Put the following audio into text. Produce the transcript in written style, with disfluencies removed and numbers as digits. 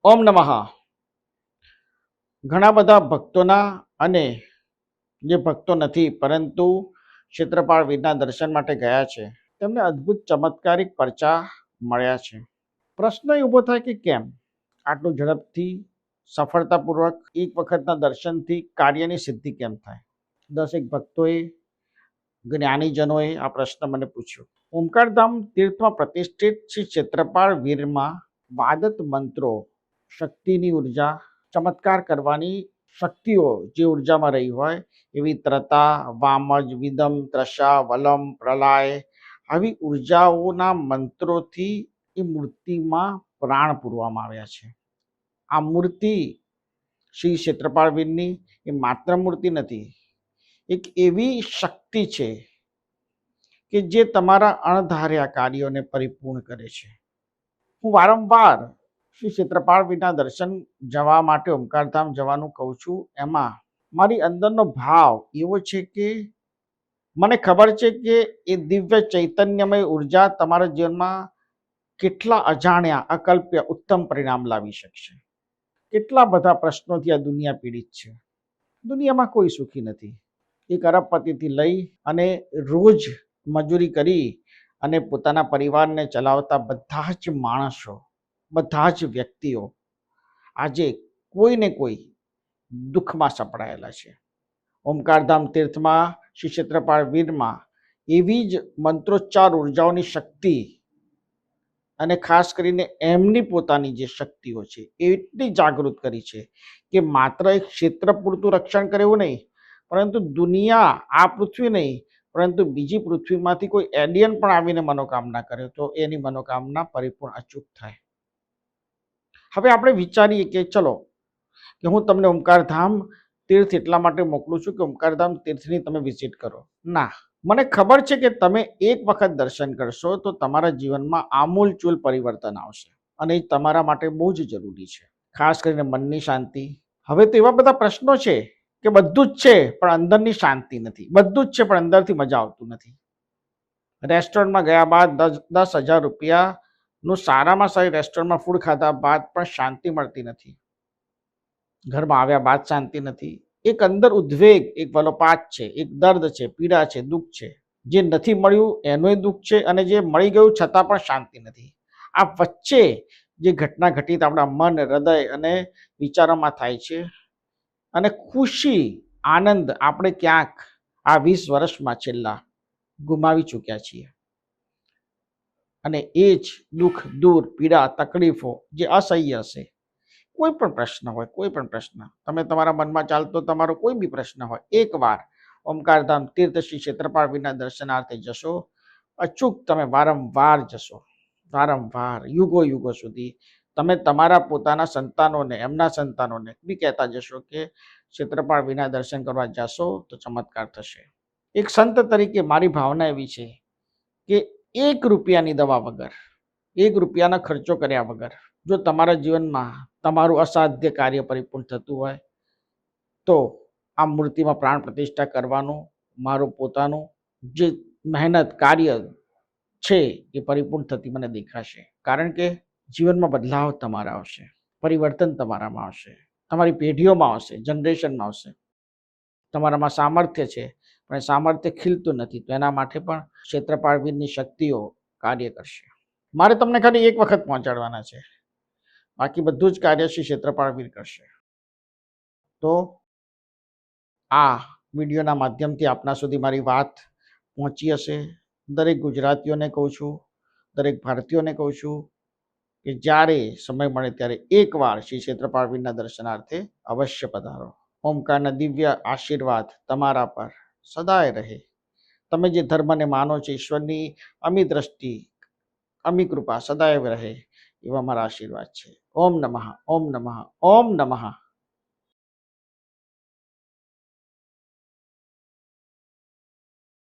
ઓમ નમઃ. ઘણા બધા ભક્તોના અને જે ભક્તો નથી પરંતુ ક્ષેત્રપાળ વીરના દર્શન માટે ગયા છે તેમને અદ્ભુત ચમત્કારિક પરચા મળ્યા છે. પ્રશ્ન એ ઊભો થાય કે કેમ આટલું ઝડપથી સફળતાપૂર્વક એક વખતના દર્શનથી કાર્યની સિદ્ધિ કેમ થાય? દસેક ભક્તોએ જ્ઞાનીજનોએ આ પ્રશ્ન મને પૂછ્યો. ઓમકારધામ તીર્થમાં પ્રતિષ્ઠિત શ્રી ક્ષેત્રપાળ વીરમાં વાદત મંત્રો, શક્તિની ઉર્જા, ચમત્કાર કરવાની શક્તિઓ જે ઉર્જામાં રહી હોય એવી ત્રતા, વામજ, વિદમ, ત્રષા, વલમ, પ્રલય આવી ઉર્જાઓના મંત્રોથી એ મૂર્તિમાં પ્રાણ પૂરવામાં આવ્યા છે. આ મૂર્તિ શ્રી ક્ષેત્રપાળ વીરની એ માત્ર મૂર્તિ નથી, એક એવી શક્તિ છે કે જે તમારા અણધાર્યા કાર્યોને પરિપૂર્ણ કરે છે. હું વારંવાર શ્રી ક્ષેત્રપાળ વીરના દર્શન જવા માટે ઓમકારધામ જવાનું કહું છું. એમાં મારી અંદરનો ભાવ એવો છે કે મને ખબર છે કે એ દિવ્ય ચૈતન્યમય ઉર્જા તમારા જીવનમાં કેટલા અજાણ્યા, અકલ્પ્ય, ઉત્તમ પરિણામ લાવી શકશે. કેટલા બધા પ્રશ્નોથી આ દુનિયા પીડિત છે. દુનિયામાં કોઈ સુખી નથી. એક અરબપતિથી લઈ અને રોજ મજૂરી કરી અને પોતાના પરિવારને ચલાવતા બધા જ માણસો, બધા જ વ્યક્તિઓ આજે કોઈને કોઈ દુઃખમાં સપડાયેલા છે. ઓમકારધામ તીર્થમાં શ્રી ક્ષેત્રપાળ વીરમાં એવી જ મંત્રોચ્ચાર ઉર્જાઓની શક્તિ અને ખાસ કરીને એમની પોતાની જે શક્તિઓ છે એટલી જાગૃત કરી છે કે માત્ર એક ક્ષેત્ર પૂરતું રક્ષણ કરે એવું નહીં, પરંતુ દુનિયા, આ પૃથ્વી નહીં પરંતુ બીજી પૃથ્વીમાંથી કોઈ એલિયન પણ આવીને મનોકામના કરે તો એની મનોકામના પરિપૂર્ણ અચૂક થાય. હવે આપણે વિચારીએ કે ચલો કે હું તમને ઓમકારધામ તીર્થ એટલા માટે મોકલું છું કે ઓમકારધામ તીર્થની તમે વિઝિટ કરો. ના, મને ખબર છે કે તમે એક વખત દર્શન કરશો તો તમારા જીવનમાં આમૂલચૂલ પરિવર્તન આવશે અને એ તમારા માટે બહુ જ જરૂરી છે. ખાસ કરીને મનની શાંતિ. હવે તો એવા બધા પ્રશ્નો છે કે બધું જ છે પણ અંદરની શાંતિ નથી, બધું જ છે પણ અંદરથી મજા આવતું નથી. રેસ્ટોરન્ટમાં ગયા બાદ 10,000 રૂપિયાનું સારામાં સારી રેસ્ટોરન્ટમાં ફૂડ ખાધા બાદ પણ શાંતિ મળતી નથી. ઘરમાં આવ્યા બાદ શાંતિ નથી. એક અંદર ઉદ્વેગ, એક વલોપાત છે, એક દર્દ છે, પીડા છે, દુઃખ છે. જે નથી મળ્યું એનોય દુઃખ છે અને જે મળી ગયું છતાં પણ શાંતિ નથી. આ વચ્ચે જે ઘટના ઘટિત આપણા મન, હૃદય અને વિચારોમાં થાય છે અને ખુશી, આનંદ આપણે ક્યાંક આ 20 વર્ષમાં છેલ્લા ગુમાવી ચૂક્યા છીએ. અને એ જ દુઃખ, દૂર, પીડા, તકલીફો જે અસહ્ય હશે, કોઈ પણ પ્રશ્ન હોય, કોઈ પણ પ્રશ્ન તમે તમારા મનમાં ચાલતો તમારો કોઈ બી પ્રશ્ન હોય, એકવાર ઓમકારધામ તીર્થ શ્રી ક્ષેત્રપાળ વીરના દર્શનાર્થે જશો. અચૂક તમે વારંવાર જશો, વારંવાર યુગો યુગો સુધી તમે તમારા પોતાના સંતાનોને, એમના સંતાનોને બી કહેતા જશો કે ક્ષેત્રપાળ વીરના દર્શન કરવા જશો તો ચમત્કાર થશે. એક સંત તરીકે મારી ભાવના એવી છે કે 1 રૂપિયાની દવા વગર, 1 રૂપિયાનો ખર્ચો કર્યા વગર જો તમારા જીવનમાં તમારું અસાધ્ય કાર્ય પરિપૂર્ણ થતું હોય તો આ મૂર્તિમાં પ્રાણ પ્રતિષ્ઠા કરવાનું મારું પોતાનું જે મહેનત, કાર્ય છે એ પરિપૂર્ણ થતી મને દેખાશે. કારણ કે જીવનમાં બદલાવ તમારા આવશે, પરિવર્તન તમારામાં આવશે, તમારી પેઢીઓમાં આવશે, જનરેશનમાં આવશે. તમારામાં સામર્થ્ય છે પણ સામર્થ્ય ખીલતું નથી તો એના માટે પણ ક્ષેત્રપાળ વીરની શક્તિઓ કાર્ય કરશે. મારે તમને ખાલી એક વખત પહોંચાડવાના છે, બાકી બધું જ કાર્ય શ્રી ક્ષેત્રપાળ વીર કરશે. તો આ વિડીયોના માધ્યમથી આપના સુધી મારી વાત પહોંચી હશે. દરેક ગુજરાતીઓને કહું છું, દરેક ભારતીયોને કહું છું કે જ્યારે સમય મળે ત્યારે એકવાર શ્રી ક્ષેત્રપાળ વીરના દર્શનાર્થે અવશ્ય પધારો. ઓમકારના દિવ્ય આશીર્વાદ તમારા પર સદાય રહે. તમે જે ધર્મને માનો છો, ઈશ્વરની અમી દ્રષ્ટિ, અમી કૃપા સદાય રહે એવા મારા આશીર્વાદ છે. ઓમ નમઃ, ઓમ નમઃ, ઓમ નમઃ.